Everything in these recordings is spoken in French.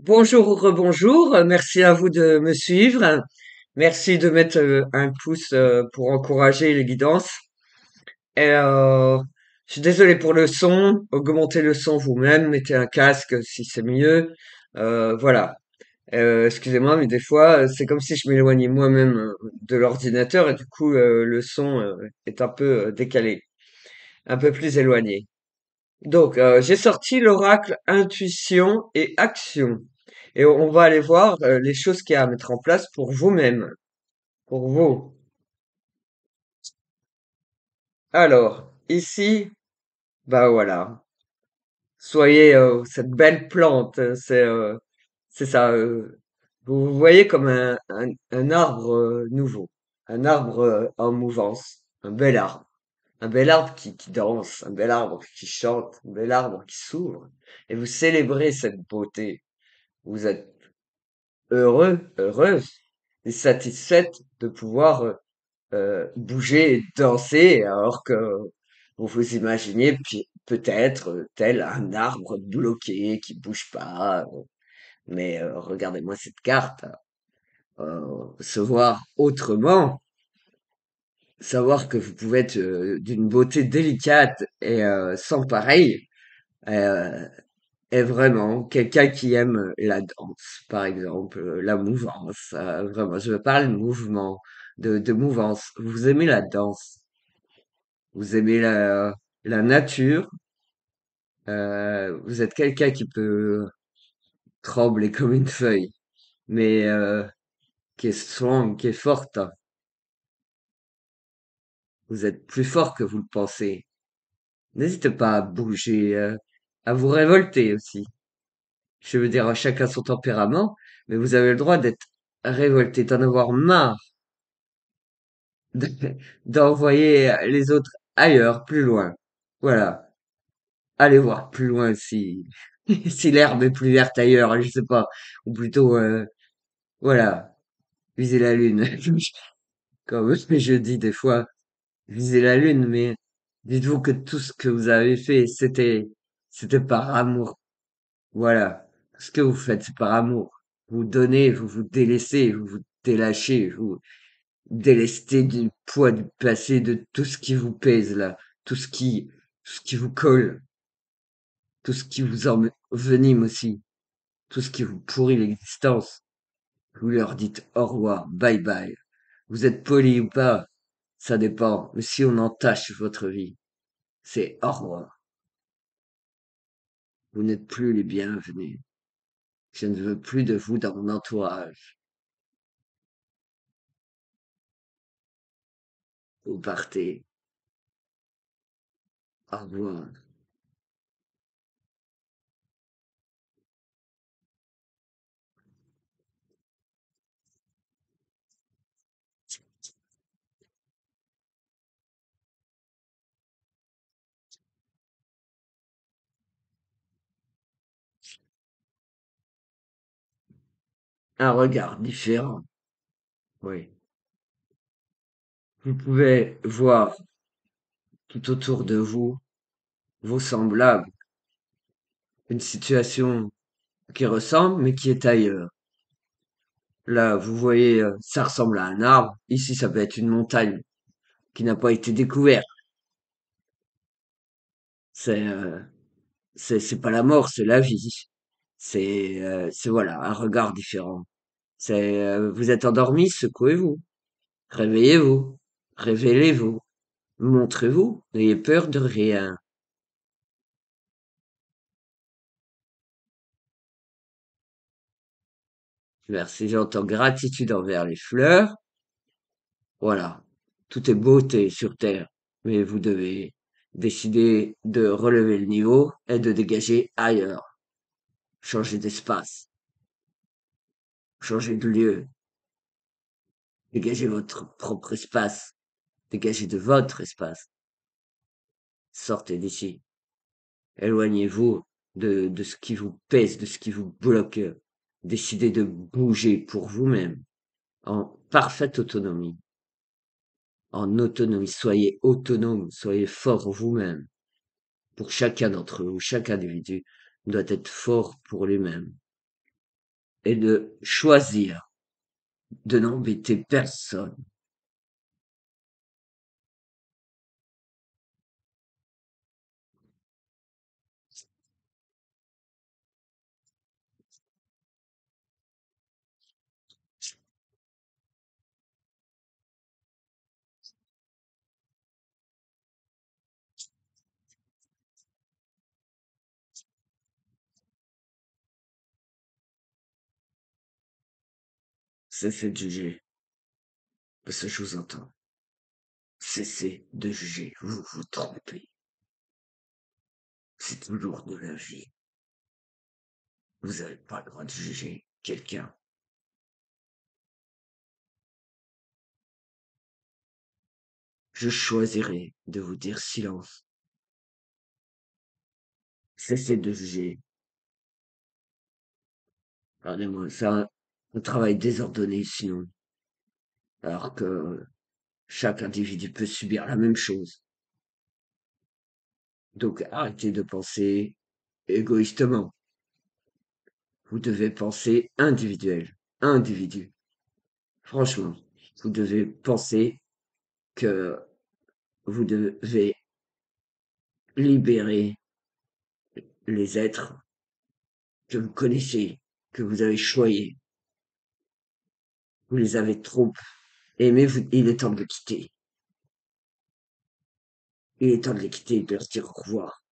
Bonjour ou rebonjour, merci à vous de me suivre. Merci de mettre un pouce pour encourager les guidances. Et je suis désolé pour le son, augmentez le son vous-même, mettez un casque si c'est mieux. Voilà. Excusez-moi, mais des fois, c'est comme si je m'éloignais moi-même de l'ordinateur et du coup, le son est un peu décalé, un peu plus éloigné. Donc, j'ai sorti l'oracle intuition et action. Et on va aller voir les choses qu'il y a à mettre en place pour vous-même, pour vous. Alors, ici, bah voilà, soyez cette belle plante. C'est ça. Vous vous voyez comme un arbre nouveau, un arbre en mouvance, un bel arbre qui danse, un bel arbre qui chante, un bel arbre qui s'ouvre. Et vous célébrez cette beauté. Vous êtes heureux, heureuse et satisfaite de pouvoir bouger et danser alors que vous vous imaginiez peut-être tel un arbre bloqué qui bouge pas. Mais regardez-moi cette carte. Se voir autrement, savoir que vous pouvez être d'une beauté délicate et sans pareil, euh, est vraiment quelqu'un qui aime la danse, par exemple, la mouvance. Vraiment, je parle mouvement, de mouvance. Vous aimez la danse, vous aimez la nature, vous êtes quelqu'un qui peut trembler comme une feuille, mais qui est strong, qui est forte. Vous êtes plus fort que vous le pensez. N'hésitez pas à bouger, à vous révolter aussi. Je veux dire, chacun son tempérament, mais vous avez le droit d'être révolté, d'en avoir marre, de- d'envoyer les autres ailleurs, plus loin. Voilà. Allez voir plus loin si, si l'herbe est plus verte ailleurs, je sais pas. Ou plutôt, voilà, viser la lune. Comme je dis des fois, viser la lune, mais dites-vous que tout ce que vous avez fait, c'était par amour. Voilà. Ce que vous faites, c'est par amour. Vous donnez, vous vous délaissez, vous vous délâchez, vous délestez du poids du passé, de tout ce qui vous pèse là, tout ce qui, tout ce qui vous colle, tout ce qui vous envenime aussi, tout ce qui vous pourrit l'existence. Vous leur dites au revoir, bye bye. Vous êtes poli ou pas, ça dépend. Mais si on entache votre vie, c'est au revoir. Vous n'êtes plus les bienvenus. Je ne veux plus de vous dans mon entourage. Vous partez. Au revoir. Un regard différent. Oui. Vous pouvez voir tout autour de vous vos semblables, une situation qui ressemble mais qui est ailleurs. Là, vous voyez, ça ressemble à un arbre. Ici, ça peut être une montagne qui n'a pas été découverte. C'est c'est pas la mort, c'est la vie. C'est voilà, un regard différent. Vous êtes endormi, secouez-vous, réveillez-vous, révélez-vous, montrez-vous, n'ayez peur de rien. Merci, j'entends gratitude envers les fleurs. Voilà, tout est beauté sur Terre, mais vous devez décider de relever le niveau et de dégager ailleurs, changer d'espace, changer de lieu, dégager votre propre espace, dégager de votre espace. Sortez d'ici, éloignez-vous de ce qui vous pèse, de ce qui vous bloque. Décidez de bouger pour vous-même, en parfaite autonomie. En autonomie, soyez autonome, soyez fort vous-même. Pour chacun d'entre vous, chaque individu doit être fort pour lui-même. est de choisir de n'embêter personne. Cessez de juger, parce que je vous entends. Cessez de juger, vous vous trompez. C'est toujours de la vie. Vous n'avez pas le droit de juger quelqu'un. Je choisirai de vous dire silence. Cessez de juger. Pardonnez-moi, c'est un travail désordonné sinon. Alors que chaque individu peut subir la même chose. Donc arrêtez de penser égoïstement. Vous devez penser individuel, individu. Franchement, vous devez penser que vous devez libérer les êtres que vous connaissez, que vous avez choyés. Vous les avez trop aimés, il est temps de les quitter. Il est temps de les quitter et de leur dire au revoir.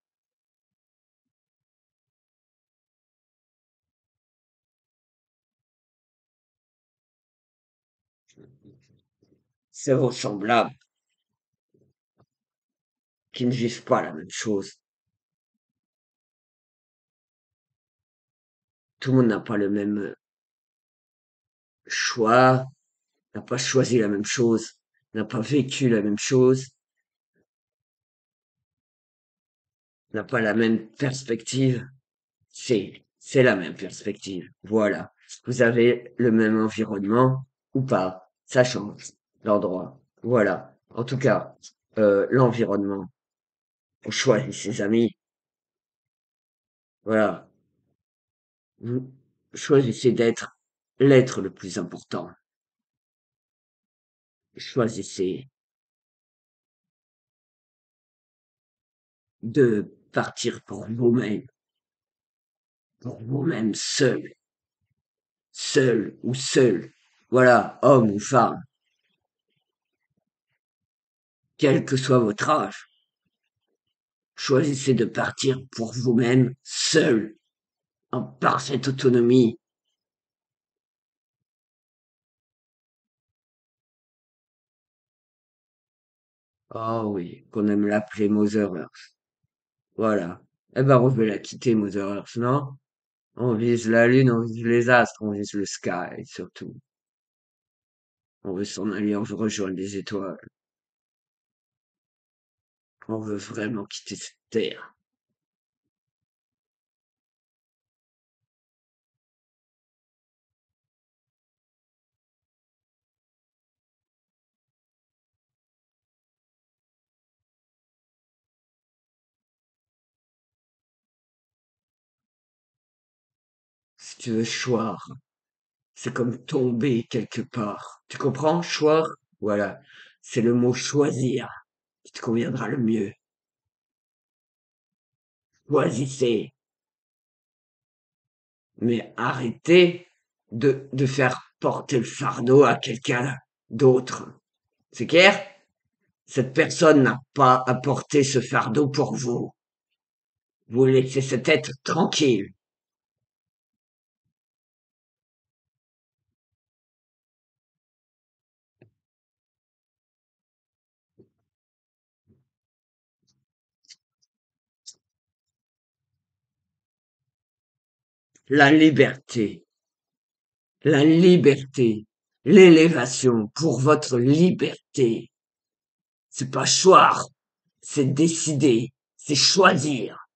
C'est vos semblables qui ne vivent pas la même chose. Tout le monde n'a pas le même choix, n'a pas choisi la même chose, n'a pas vécu la même chose, n'a pas la même perspective. C'est la même perspective. Voilà. Vous avez le même environnement ou pas. Ça change. L'endroit. Voilà. En tout cas, l'environnement. On choisit ses amis. Voilà. Vous choisissez d'être l'être le plus important. Choisissez de partir pour vous-même seul, seul ou seul. Voilà, homme ou femme, quel que soit votre âge. Choisissez de partir pour vous-même seul, en parfaite autonomie. Oh oui, qu'on aime l'appeler Mother Earth. Voilà. Eh ben, on veut la quitter, Mother Earth, non? On vise la lune, on vise les astres, on vise le sky, surtout. On veut s'en aller, on veut rejoindre les étoiles. On veut vraiment quitter cette terre. Si tu veux choir, c'est comme tomber quelque part. Tu comprends, choir? Voilà. C'est le mot choisir qui te conviendra le mieux. Choisissez. Mais arrêtez de faire porter le fardeau à quelqu'un d'autre. C'est clair? Cette personne n'a pas à porter ce fardeau pour vous. Vous laissez cette être tranquille. La liberté, la liberté, l'élévation pour votre liberté. C'est pas choir, c'est décider, c'est choisir.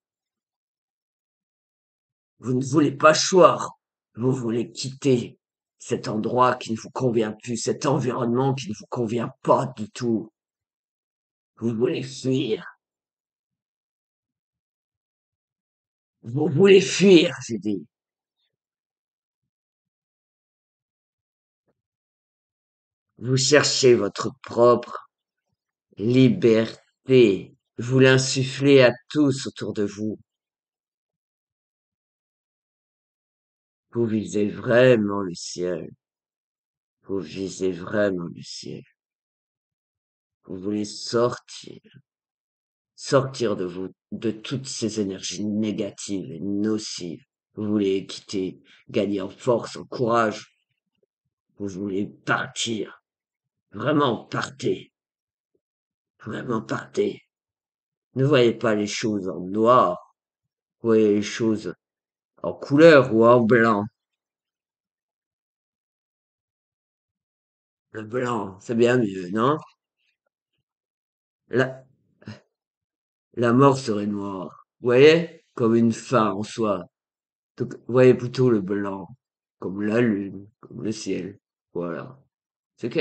Vous ne voulez pas choir, vous voulez quitter cet endroit qui ne vous convient plus, cet environnement qui ne vous convient pas du tout. Vous voulez fuir, vous voulez fuir, j'ai dit. Vous cherchez votre propre liberté. Vous l'insufflez à tous autour de vous. Vous visez vraiment le ciel. Vous visez vraiment le ciel. Vous voulez sortir de vous, de toutes ces énergies négatives et nocives. Vous voulez quitter, gagner en force, en courage. Vous voulez partir. Vraiment partez. Vraiment partez. Ne voyez pas les choses en noir. Voyez les choses en couleur ou en blanc. Le blanc, c'est bien mieux, non? La, la mort serait noire. Vous voyez? Comme une fin en soi. Donc, voyez plutôt le blanc. Comme la lune, comme le ciel. Voilà. C'est ok?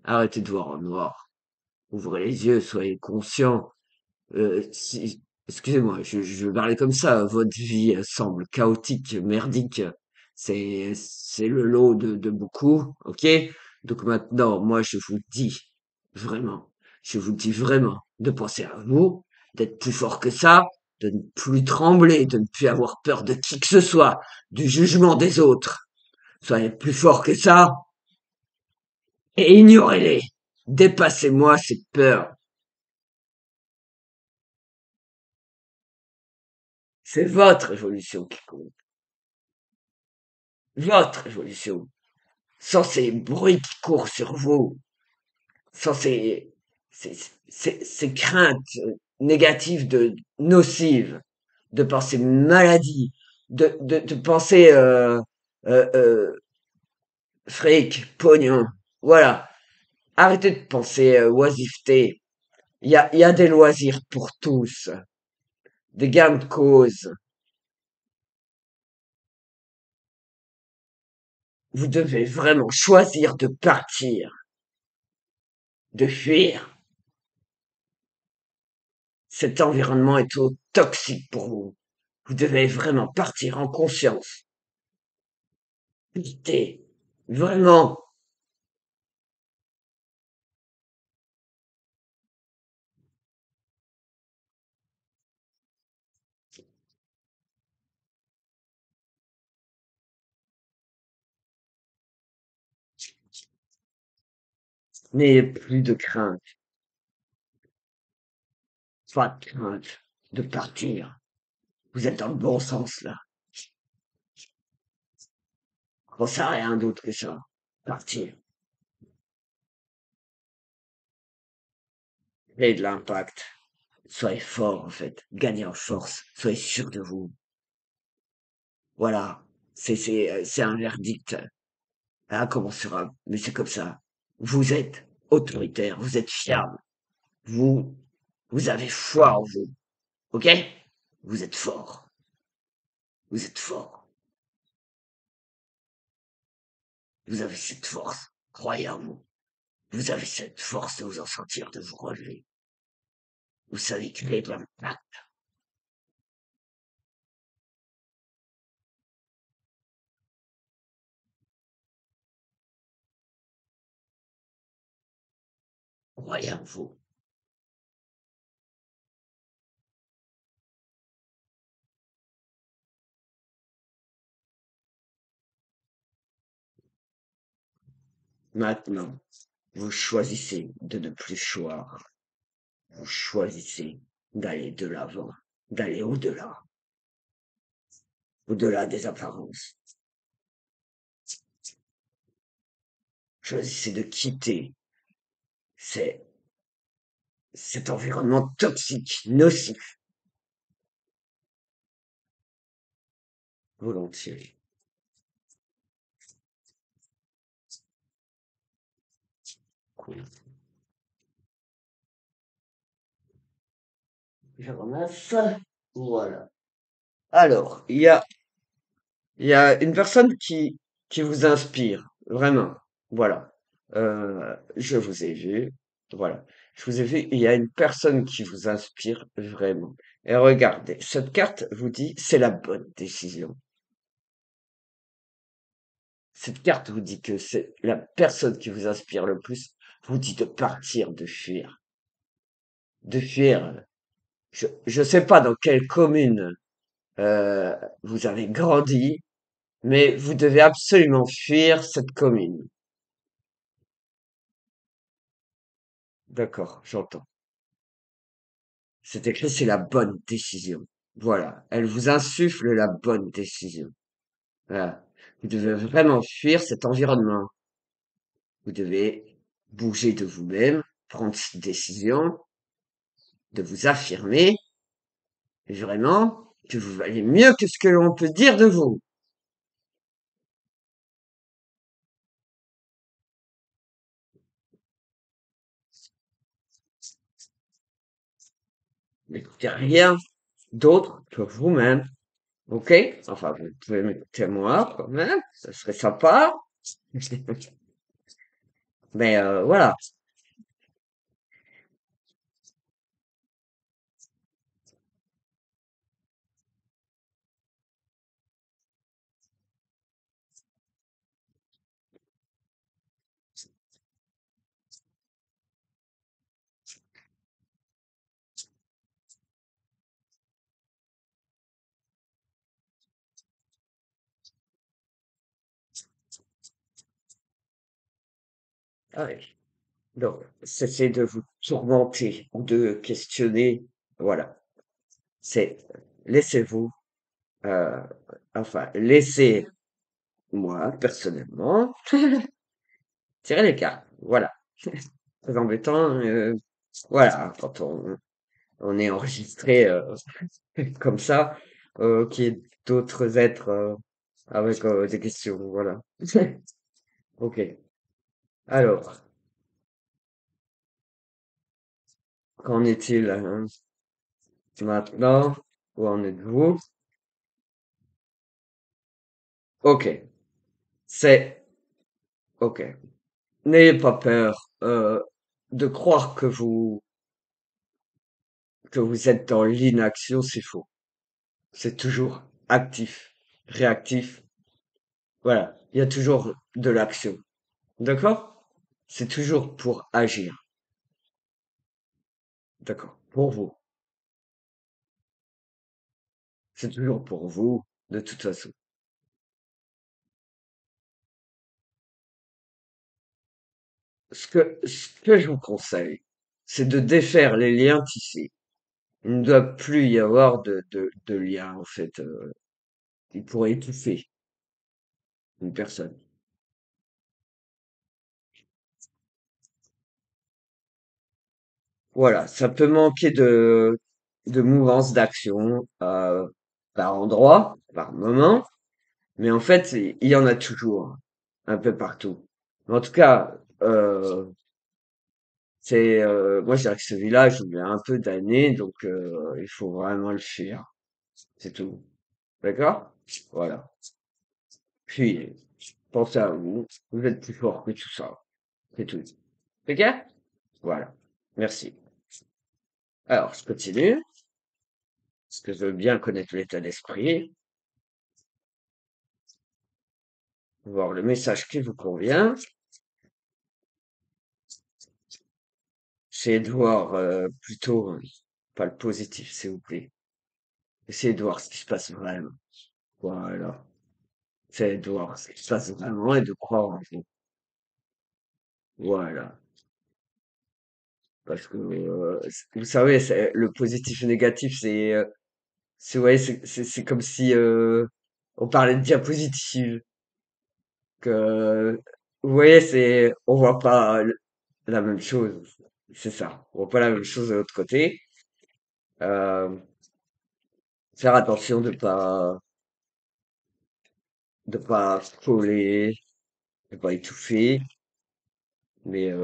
Arrêtez de voir en noir. Ouvrez les yeux, soyez conscient. Si, excusez-moi, je vais parler comme ça. Votre vie semble chaotique, merdique. C'est le lot de beaucoup, ok? Donc maintenant, moi, je vous dis vraiment, je vous dis vraiment de penser à vous, d'être plus fort que ça, de ne plus trembler, de ne plus avoir peur de qui que ce soit, du jugement des autres. Soyez plus fort que ça et ignorez-les. Dépassez-moi ces peurs. C'est votre évolution qui compte. Votre évolution. Sans ces bruits qui courent sur vous, sans ces, ces craintes négatives nocives, de penser maladie, de penser euh, euh, fric, pognon. Voilà. Arrêtez de penser oisiveté. Il y a des loisirs pour tous, des gains de cause. Vous devez vraiment choisir de partir, de fuir. Cet environnement est trop toxique pour vous. Vous devez vraiment partir en conscience. Quitter. Vraiment. N'ayez plus de crainte. Pas de crainte de partir. Vous êtes dans le bon sens là. Pensez à rien d'autre que ça. Partir. Et de l'impact. Soyez fort en fait. Gagnez en force. Soyez sûr de vous. Voilà. C'est un verdict incommensurable. Mais c'est comme ça. Vous êtes autoritaire. Vous êtes fiable. Vous, vous avez foi en vous. Ok? Vous êtes fort. Vous êtes fort. Vous avez cette force. Croyez en vous. Vous avez cette force de vous en sortir, de vous relever. Vous savez créer de l'impact. Croyez en vous. Maintenant, vous choisissez de ne plus choir. Vous choisissez d'aller de l'avant, d'aller au-delà, au-delà des apparences. Choisissez de quitter ces, cet environnement toxique, nocif, volontiers. Cool. Je ramasse. Voilà. Alors, il y a une personne qui vous inspire, vraiment. Voilà. Je vous ai vu. Voilà. Je vous ai vu. Il y a une personne qui vous inspire vraiment. Et regardez, cette carte vous dit c'est la bonne décision. cette carte vous dit que c'est la personne qui vous inspire le plus, vous dit de partir, de fuir. De fuir. Je sais pas dans quelle commune euh, vous avez grandi, mais vous devez absolument fuir cette commune. D'accord, j'entends. C'est écrit, c'est la bonne décision. Voilà, elle vous insuffle la bonne décision. Voilà. Vous devez vraiment fuir cet environnement. Vous devez bouger de vous-même, prendre cette décision, de vous affirmer, et vraiment, que vous valez mieux que ce que l'on peut dire de vous. N'écoutez rien d'autre que vous-même. Ok? Enfin, vous pouvez m'écouter moi quand même, ça serait sympa. Mais voilà. Ah oui. Donc, cessez de vous tourmenter ou de questionner. Voilà. C'est, laissez-vous, euh, enfin, laissez moi, personnellement, tirer les cartes. Voilà. Très embêtant. Voilà. Quand on est enregistré comme ça, qu'il y ait d'autres êtres avec des questions. Voilà. Ok. Alors, qu'en est-il maintenant? Où en êtes-vous? Ok. C'est ok. N'ayez pas peur de croire que vous êtes dans l'inaction, c'est faux. C'est toujours actif, réactif. Voilà. Il y a toujours de l'action. D'accord? C'est toujours pour agir. D'accord. Pour vous. C'est toujours pour vous, de toute façon. Ce que je vous conseille, c'est de défaire les liens tissés. Il ne doit plus y avoir de liens, en fait. Il pourrait étouffer une personne. Voilà, ça peut manquer de mouvance d'action par endroit, par moment, mais en fait, il y en a toujours, un peu partout. Mais en tout cas, moi je dirais que ce village, il a un peu d'années, donc il faut vraiment le fuir, c'est tout. D'accord? Voilà. Puis, pensez à vous, vous êtes plus fort que tout ça, c'est tout. Ok? Voilà. Merci. Alors, je continue, parce que je veux bien connaître l'état d'esprit. Voir le message qui vous convient. Essayez de voir plutôt, pas le positif, s'il vous plaît. Essayez de voir ce qui se passe vraiment. Voilà. Essayez de voir ce qui se passe vraiment et de croire en vous. Voilà. Parce que, vous savez, le positif et négatif, ouais, c'est comme si on parlait de diapositive. Que, vous voyez, on voit pas la même chose. C'est ça. On voit pas la même chose de l'autre côté. Euh, Faire attention de pas frôler, de pas étouffer. Mais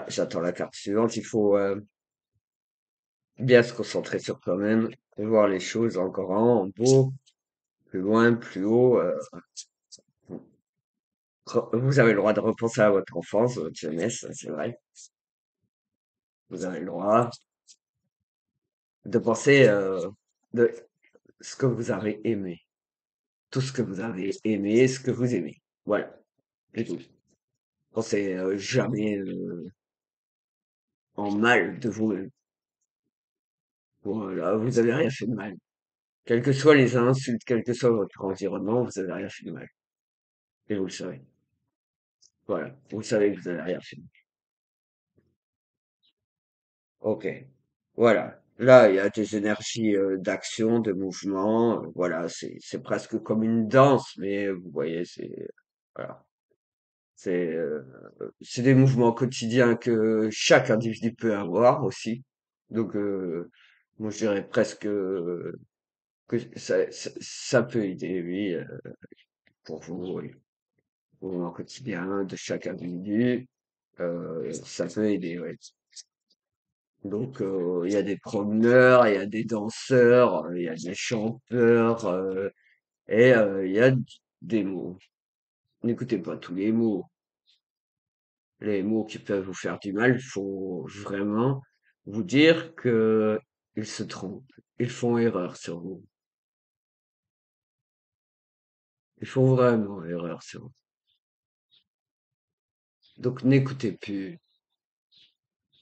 j'attends la carte suivante. Il faut bien se concentrer sur soi-même et voir les choses en grand, en beau, plus loin, plus haut. Vous avez le droit de repenser à votre enfance, votre jeunesse, c'est vrai. Vous avez le droit de penser de ce que vous avez aimé. tout ce que vous avez aimé, ce que vous aimez. Voilà, c'est tout. Pensez jamais en mal de vous-même. Voilà, vous avez rien fait de mal. Quelles que soient les insultes, quel que soit votre environnement, vous avez rien fait de mal. Et vous le savez. Voilà, vous savez que vous avez rien fait de mal. Ok. Voilà. Là, il y a des énergies d'action, de mouvement. Voilà, c'est presque comme une danse, mais vous voyez, voilà, c'est des mouvements quotidiens que chaque individu peut avoir aussi. Donc, moi, je dirais presque que ça peut aider, oui, pour vous, oui. Au mouvement quotidien de chaque individu, ça peut aider, oui. Donc, il y a des promeneurs, il y a des danseurs, il y a des chanteurs, et il y a des mots. N'écoutez pas tous les mots. Les mots qui peuvent vous faire du mal, il faut vraiment vous dire que ils se trompent. Ils font erreur sur vous. Ils font vraiment erreur sur vous. Donc n'écoutez plus.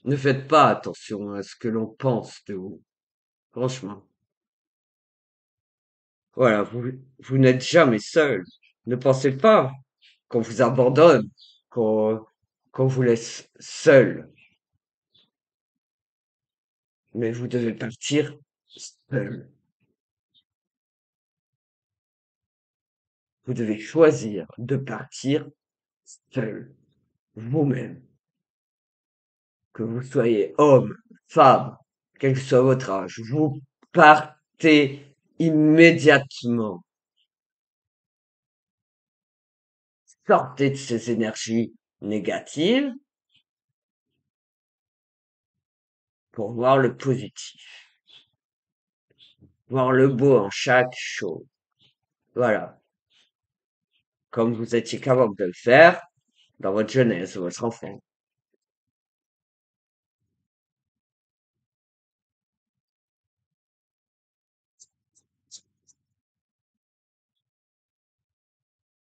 Ne faites pas attention à ce que l'on pense de vous. Franchement. Voilà, vous n'êtes jamais seul. Ne pensez pas qu'on vous abandonne, qu'on qu'on vous laisse seul. Mais vous devez partir seul. Vous devez choisir de partir seul, vous-même. Que vous soyez homme, femme, quel que soit votre âge, vous partez immédiatement. Sortez de ces énergies négatives pour voir le positif, voir le beau en chaque chose. Voilà. Comme vous étiez capable de le faire dans votre jeunesse, votre enfant.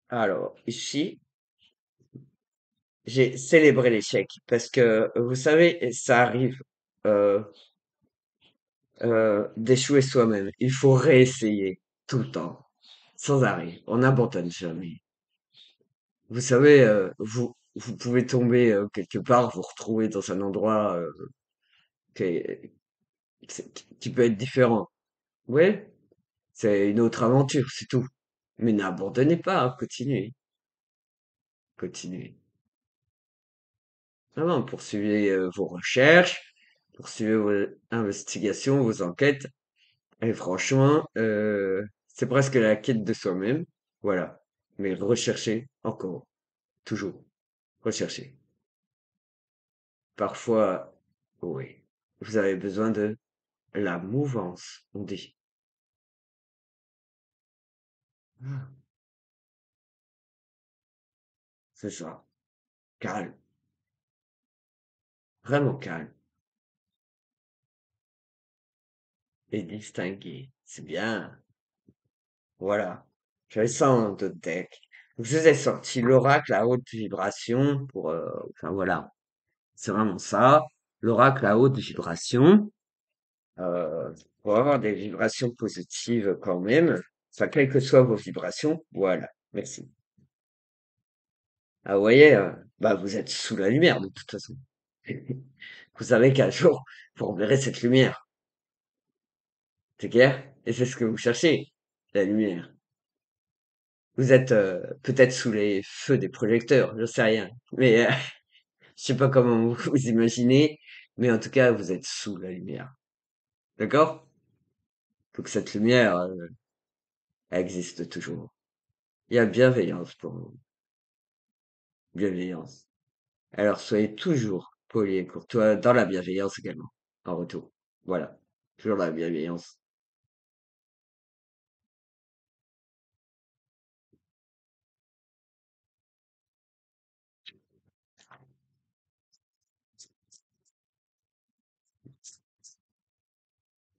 Alors, ici, j'ai célébré l'échec parce que, vous savez, ça arrive euh, d'échouer soi-même. Il faut réessayer tout le temps, sans arrêt. On n'abandonne jamais. Vous savez, vous pouvez tomber quelque part, vous retrouver dans un endroit qui, est- qui peut être différent. Oui, c'est une autre aventure, c'est tout. Mais n'abandonnez pas, hein, continuez, continuez. Vraiment, poursuivez vos recherches, poursuivez vos investigations, vos enquêtes. Et franchement, c'est presque la quête de soi-même. Voilà. Mais recherchez encore, toujours, recherchez. Parfois, oui, vous avez besoin de la mouvance, on dit. Ah, c'est ça. Calme, vraiment calme et distingué. C'est bien. Voilà. J'avais ça en deck. Donc, je vous ai sorti l'oracle à haute vibration pour, enfin voilà. C'est vraiment ça. L'oracle à haute vibration. Pour avoir des vibrations positives quand même. Enfin, quelles que soient vos vibrations. Voilà. Merci. Ah, vous voyez, bah, vous êtes sous la lumière de toute façon. Vous savez qu'un jour, vous reverrez cette lumière. C'est clair? Et c'est ce que vous cherchez, la lumière. Vous êtes peut-être sous les feux des projecteurs, je sais rien. Mais je sais pas comment vous vous imaginez, mais en tout cas, vous êtes sous la lumière. D'accord? Faut que cette lumière existe toujours. Il y a bienveillance pour vous. Bienveillance. Alors soyez toujours poli et courtois dans la bienveillance également, en retour. Voilà. Toujours dans la bienveillance.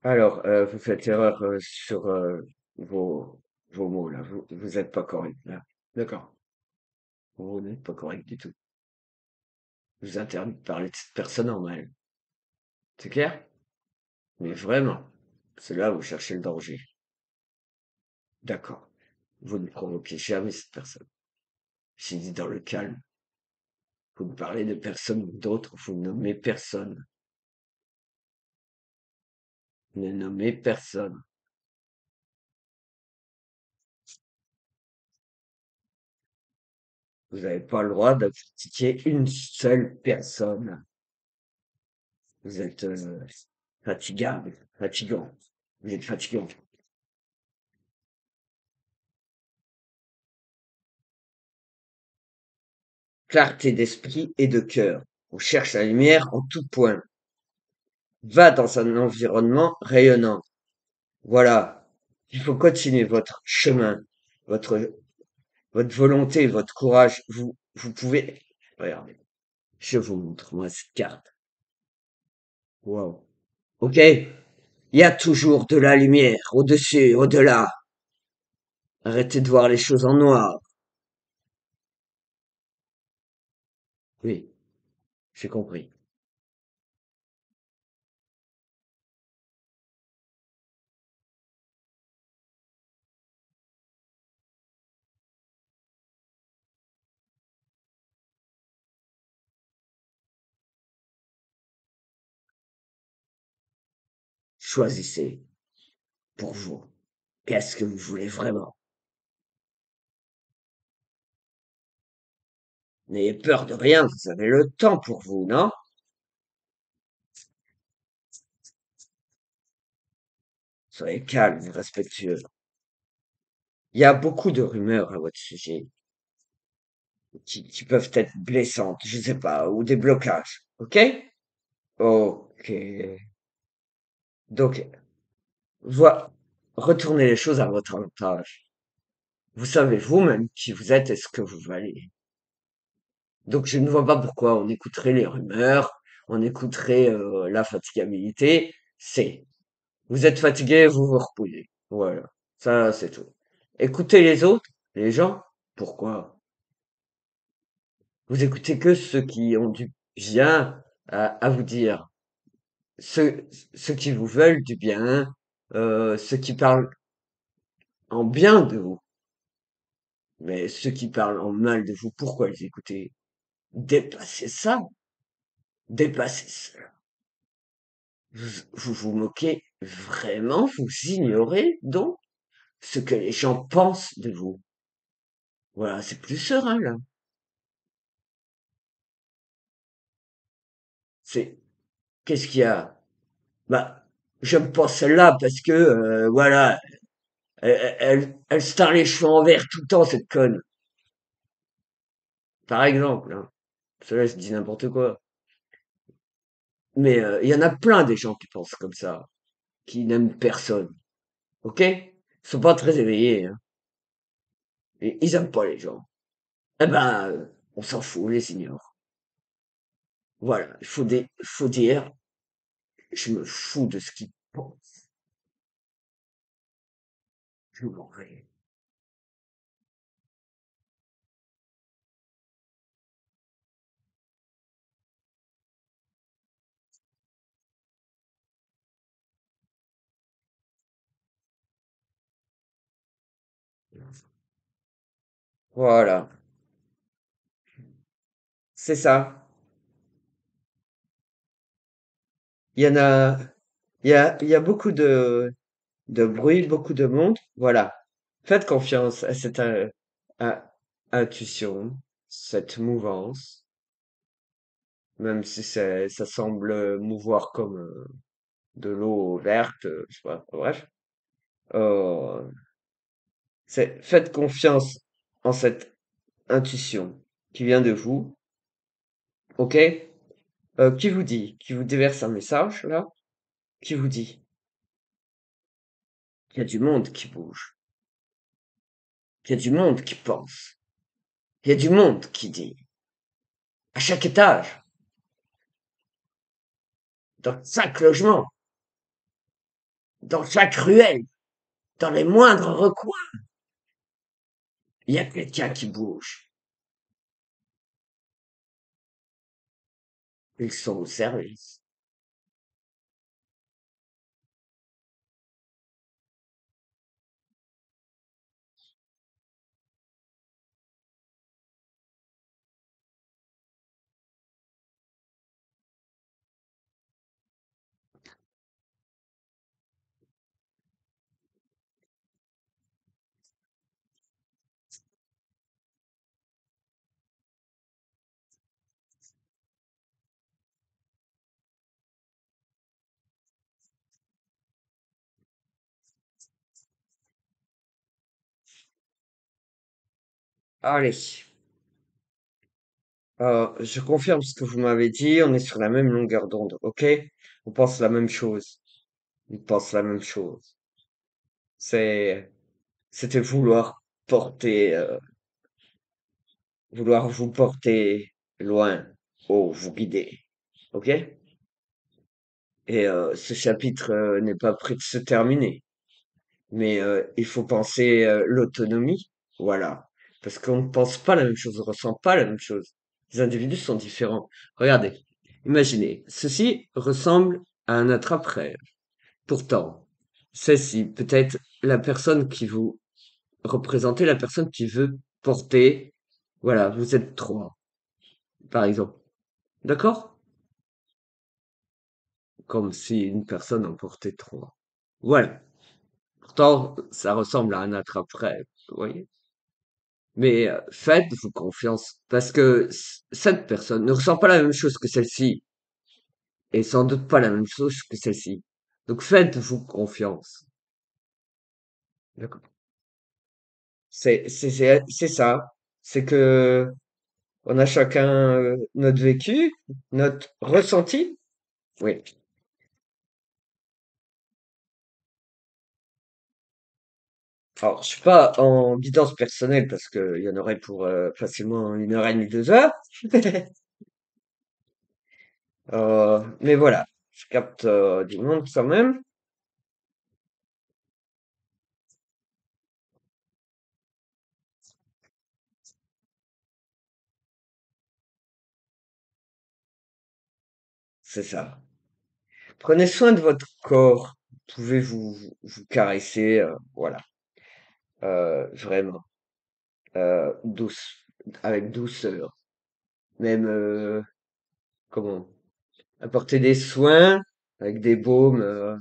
Alors, vous faites erreur sur vos vos mots là. Vous êtes pas correct là. D'accord. Vous n'êtes pas correct du tout. Je vous interdis de parler de cette personne en mal. C'est clair? Mais vraiment. C'est là où vous cherchez le danger. D'accord. Vous ne provoquez jamais cette personne. J'ai dit dans le calme. Vous ne parlez de personne d'autre. Vous nommez personne. Ne nommez personne. Vous n'avez pas le droit de critiquer une seule personne. Vous êtes fatigable, fatigant. Vous êtes fatigant. Clarté d'esprit et de cœur. On cherche la lumière en tout point. Va dans un environnement rayonnant. Voilà. Il faut continuer votre chemin, votre, votre volonté, votre courage. Vous pouvez. Regardez. Je vous montre, moi, cette carte. Wow. Ok? Il y a toujours de la lumière, au-dessus, au-delà. Arrêtez de voir les choses en noir. Oui, j'ai compris. Choisissez pour vous. Qu'est-ce que vous voulez vraiment? N'ayez peur de rien, vous avez le temps pour vous, non? Soyez calme et respectueux. Il y a beaucoup de rumeurs à votre sujet qui peuvent être blessantes, je sais pas, ou des blocages. Ok? Ok. Donc, voilà. Retournez les choses à votre avantage. Vous savez vous-même qui vous êtes et ce que vous valez. Donc, je ne vois pas pourquoi on écouterait les rumeurs, on écouterait la fatigabilité. Vous êtes fatigué, vous vous reposez. Voilà. Ça, c'est tout. Écoutez les autres, les gens. Pourquoi? Vous écoutez que ceux qui ont du bien à vous dire. Ceux qui vous veulent du bien, ceux qui parlent en bien de vous. Mais ceux qui parlent en mal de vous, pourquoi les écouter? Dépassez ça. Dépassez ça. Vous vous moquez vraiment, vous ignorez donc ce que les gens pensent de vous. Voilà, c'est plus serein là. C'est qu'est-ce qu'il y a? Bah, j'aime pas celle-là parce que voilà, elle se teint les cheveux en vert tout le temps cette conne. Par exemple, hein. Cela je dis n'importe quoi. Mais il y en a plein des gens qui pensent comme ça, qui n'aiment personne. Ok? Ils sont pas très éveillés, hein. Et ils aiment pas les gens. Eh ben, on s'en fout, on les ignore. Voilà, faut dire, je me fous de ce qu'ils pensent. Je m'en vais. Voilà, c'est ça. Il y en a, il y a beaucoup de bruit, beaucoup de monde. Voilà. Faites confiance à cette à- intuition, cette mouvance, même si ça semble mouvoir comme de l'eau verte, je sais pas, bref. Euh, faites confiance en cette intuition qui vient de vous, ok? Qui vous dit? Qui vous déverse un message, là? Qui vous dit? Il y a du monde qui bouge. Il y a du monde qui pense. Il y a du monde qui dit. À chaque étage, dans chaque logement, dans chaque ruelle, dans les moindres recoins. Il y a quelqu'un qui bouge. Ils sont au service. Allez, je confirme ce que vous m'avez dit, on est sur la même longueur d'onde, ok? On pense la même chose. On pense la même chose. C'est, c'était vouloir vous porter loin, vous guider, ok? Et ce chapitre n'est pas prêt de se terminer. Mais il faut penser l'autonomie, voilà. Parce qu'on ne pense pas la même chose, on ne ressent pas la même chose. Les individus sont différents. Regardez, imaginez, ceci ressemble à un attrape-rêve. Pourtant, celle-ci peut être la personne qui vous représentez, la personne qui veut porter, voilà, vous êtes trois, par exemple. D'accord? Comme si une personne en portait trois. Voilà. Pourtant, ça ressemble à un attrape-rêve, vous voyez? Mais faites-vous confiance, parce que cette personne ne ressent pas la même chose que celle-ci, et sans doute pas la même chose que celle-ci. Donc faites-vous confiance. D'accord. C'est ça. C'est que on a chacun notre vécu, notre ressenti. Oui. Alors, je suis pas en guidance personnelle parce qu'il y en aurait pour facilement 1 heure et demie, 2 heures. Mais voilà, je capte du monde quand même. C'est ça. Prenez soin de votre corps. Vous pouvez vous caresser, voilà, vraiment, avec douceur. Même, comment, apporter des soins avec des baumes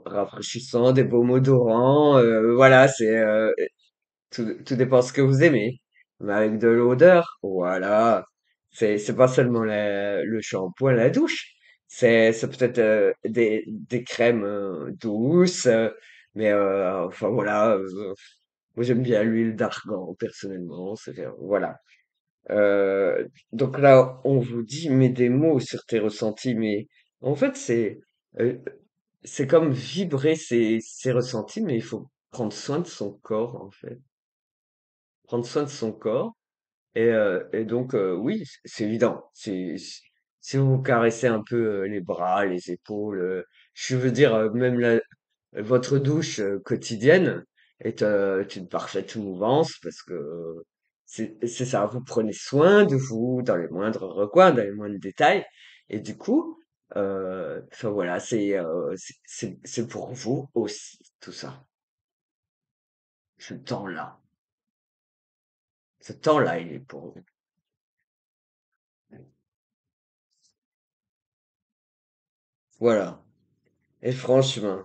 rafraîchissants, des baumes odorants. Voilà, tout dépend ce que vous aimez. Mais avec de l'odeur, voilà. C'est pas seulement le shampoing, la douche. C'est peut-être des crèmes douces. Mais enfin voilà. Moi j'aime bien l'huile d'argan personnellement. Voilà. Donc là, on vous dit, mets des mots sur tes ressentis, mais en fait euh, c'est comme vibrer ses ressentis, mais il faut prendre soin de son corps en fait, prendre soin de son corps. Et donc, oui, c'est évident. Si vous vous caressez un peu les bras, les épaules, je veux dire, même votre douche quotidienne est une parfaite mouvance parce que c'est ça, vous prenez soin de vous dans les moindres recoins, dans les moindres détails. Et du coup, enfin voilà, c'est pour vous aussi, tout ça. Ce temps-là. Ce temps-là, il est pour vous. Voilà. Et franchement,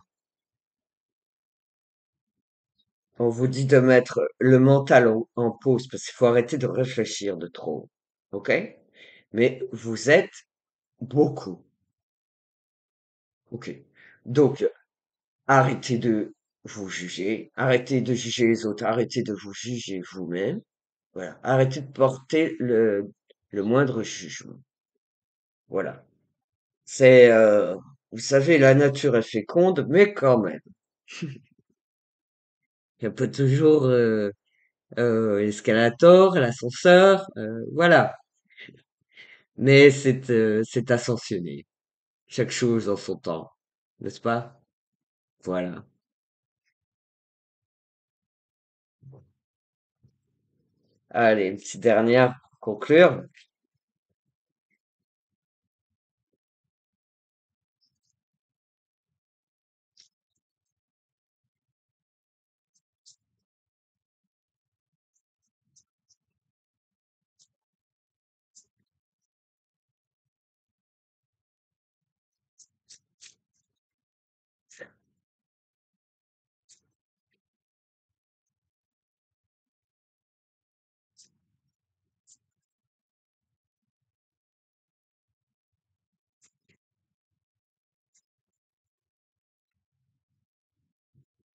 on vous dit de mettre le mental en pause parce qu'il faut arrêter de réfléchir de trop. OK? Mais vous êtes beaucoup. OK. Donc, arrêtez de vous juger, arrêtez de juger les autres, arrêtez de vous juger vous-même. Voilà. Arrêtez de porter le moindre jugement. Voilà. Vous savez, la nature est féconde, mais quand même, il y a pas toujours l'escalator, l'ascenseur, voilà. Mais c'est ascensionné. Chaque chose en son temps, n'est-ce pas? Voilà. Allez, une petite dernière pour conclure.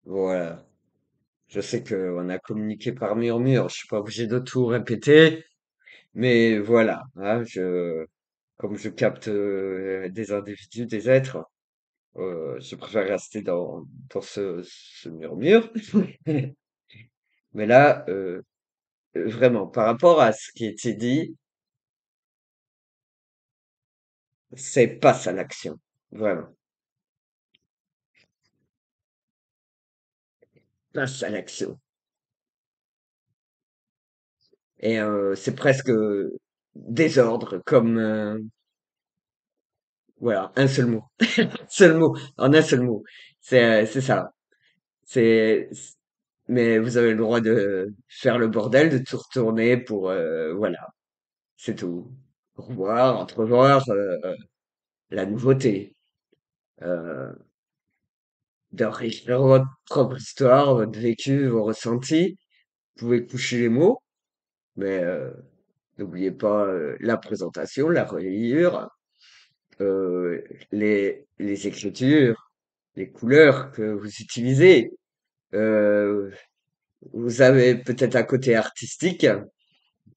Voilà. Je sais qu'on a communiqué par murmure, je suis pas obligé de tout répéter, mais voilà, hein, comme je capte des individus, des êtres, je préfère rester dans ce murmure. Mais là, vraiment, par rapport à ce qui était dit, c'est pas ça l'action. Vraiment, pas ça l'action. Et c'est presque désordre, comme voilà, un seul mot, seul mot, en un seul mot. C'est ça. C'est, mais vous avez le droit de faire le bordel, de tout retourner pour, voilà, c'est tout. Revoir, entrevoir, la nouveauté, euh, d'enrichir votre propre histoire, votre vécu, vos ressentis. Vous pouvez coucher les mots, mais n'oubliez pas la présentation, la reliure, euh, les écritures, les couleurs que vous utilisez. Euh, Vous avez peut-être un côté artistique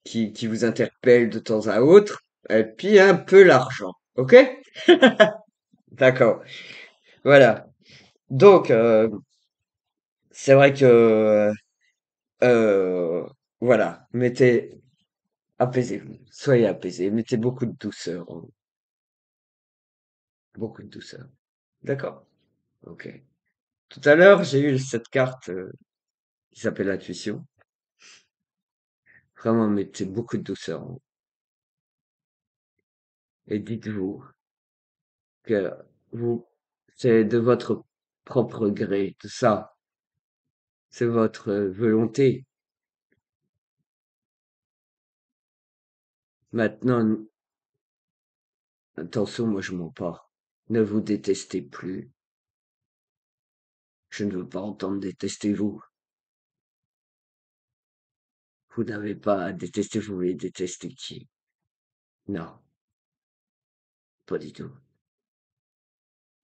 qui vous interpelle de temps à autre, et puis un peu l'argent. Ok? D'accord. Voilà. Donc, c'est vrai que, euh, voilà, apaisez-vous, soyez apaisés, mettez beaucoup de douceur, beaucoup de douceur. D'accord? Ok. Tout à l'heure, j'ai eu cette carte qui s'appelle l'intuition. Vraiment, mettez beaucoup de douceur en vous. Et dites-vous que vous, c'est de votre propre gré, tout ça. C'est votre volonté. Maintenant, attention, moi je mens pas. Ne vous détestez plus. Je ne veux pas entendre détester vous. Vous n'avez pas à détester, vous voulez détester qui? Non, pas du tout.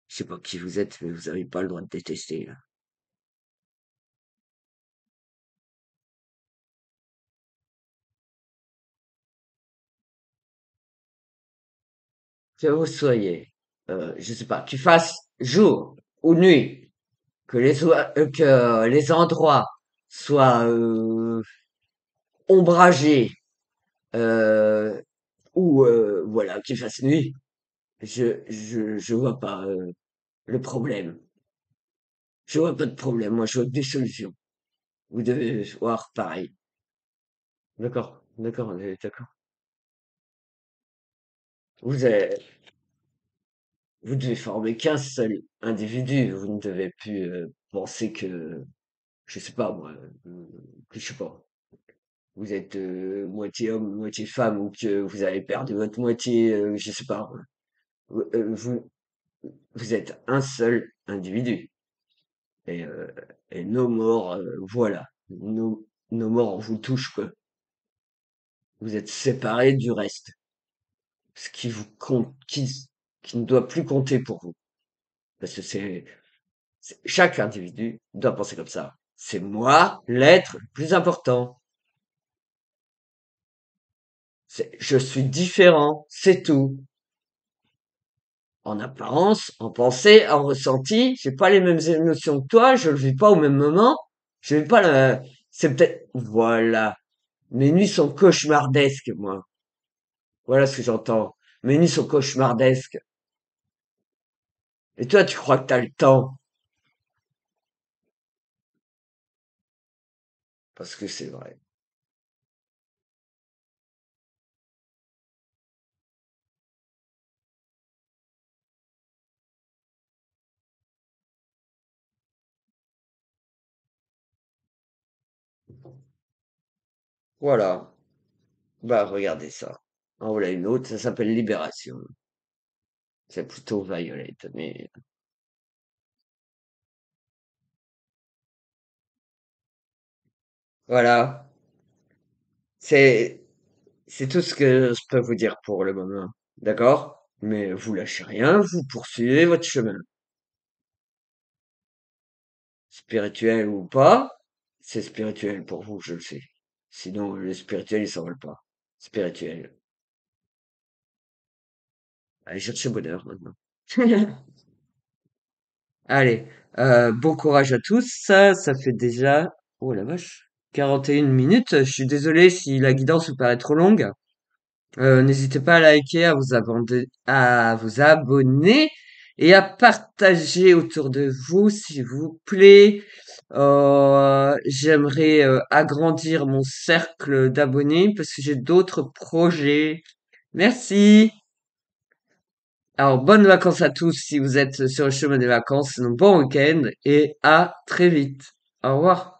Je sais pas qui vous êtes, mais vous n'avez pas le droit de détester, là. Que vous soyez, je sais pas, qu'il fasse jour ou nuit, que les endroits soient ombragés, euh, ou voilà, qu'il fasse nuit, je vois pas le problème. Je vois pas de problème. Moi, je vois que des solutions. Vous devez voir pareil. D'accord, d'accord, on est d'accord. Vous avez, vous devez former qu'un seul individu. Vous ne devez plus penser que, je sais pas moi, que je sais pas. Vous êtes moitié homme, moitié femme, ou que vous avez perdu votre moitié, je sais pas. Vous, vous êtes un seul individu. Et, euh, et nos morts, voilà. Nos morts, on vous touche, quoi. Vous êtes séparés du reste. Ce qui vous compte, qui ne doit plus compter pour vous. Parce que chaque individu doit penser comme ça. C'est moi, l'être le plus important. Je suis différent, c'est tout. En apparence, en pensée, en ressenti, j'ai pas les mêmes émotions que toi, je le vis pas au même moment, je vais pas le, c'est peut-être, voilà. Mes nuits sont cauchemardesques, moi. Voilà ce que j'entends. Mes nuits sont cauchemardesques. Et toi, tu crois que t'as le temps. Parce que c'est vrai. Voilà. Bah, regardez ça. En voilà une autre, ça s'appelle Libération. C'est plutôt Violet, mais voilà. C'est, c'est tout ce que je peux vous dire pour le moment. D'accord? Mais vous lâchez rien, vous poursuivez votre chemin. Spirituel ou pas, c'est spirituel pour vous, je le sais. Sinon, le spirituel, il s'envole pas. Spirituel. Allez chercher bonheur maintenant. Allez, bon courage à tous. Ça fait déjà, oh la vache, 41 minutes. Je suis désolé si la guidance vous paraît trop longue. N'hésitez pas à liker, à vous abonner et à partager autour de vous, s'il vous plaît. J'aimerais agrandir mon cercle d'abonnés parce que j'ai d'autres projets. Merci. Alors, bonnes vacances à tous si vous êtes sur le chemin des vacances. Sinon, bon week-end et à très vite. Au revoir.